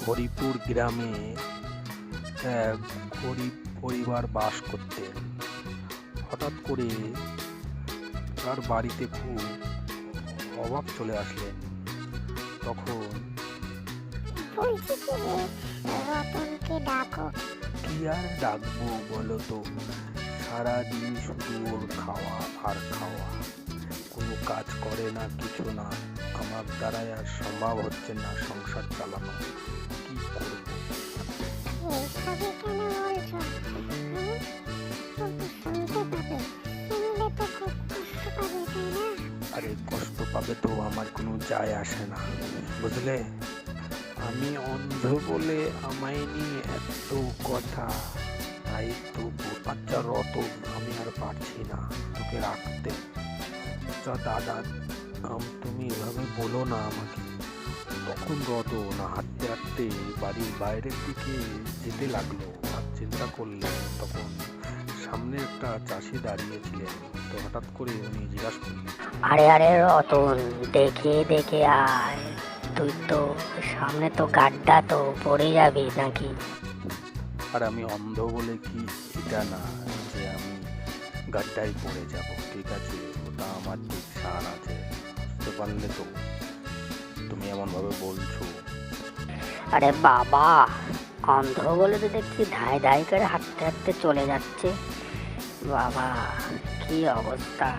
হরিপুর গ্রামে এক গরিব পরিবার বাস করতেন। হঠাৎ করে তার বাড়িতে খুব অভাব চলে আসলেন। তখন বলছি কি রে, রতনকে ডাকো। কি আর ডাকবো বলো তো, সারাদিন শুধু ওর খাওয়া আর খাওয়া, কোনো কাজ করে না, কিছু না। আমার দ্বারাই আর সম্ভব হচ্ছে না সংসার চালানো, কি করব? এইভাবে কেন বলছো? ও তো শুনতে পাবে, শুনলে তো খুব কষ্ট পাবে, তাই না? আরে কষ্ট পাবে তো আমার কোনো যায় আসে না, বুঝলে? আমি অন্ধ বলে আমায় নিয়ে এত কথা, তাই তো বাচ্চা রতন, আমি আর পারছি না তোকে রাখতে। দাদা, তুমি এভাবে বলো না আমাকে। তখন রতন হাঁটতে হাঁটতে বাড়ির বাইরের দিকে যেতে লাগলো আর চিন্তা করলেন। তখন সামনে একটা চাষি দাঁড়িয়েছিলেন। তো হঠাৎ করে উনি জিজ্ঞাসা করলেন, আরে আরে রতন, দেখে দেখে আয়, তুই তো সামনে তো গাড্ডা, তো পড়ে যাবি নাকি? আর আমি অন্ধ বলে কি এটা না যে আমি গাড্ডায় পড়ে যাব, ঠিক আছে? ওটা আমার ঠিক সার আছে, বুঝতে পারলে তো? তুমি এমন ভাবে বলছো। আরে বাবা, অন্ধ বলে তো দেখছি ধাই ধাই করে হাঁটতে হাঁটতে চলে যাচ্ছে। বাবা, কি অবস্থা!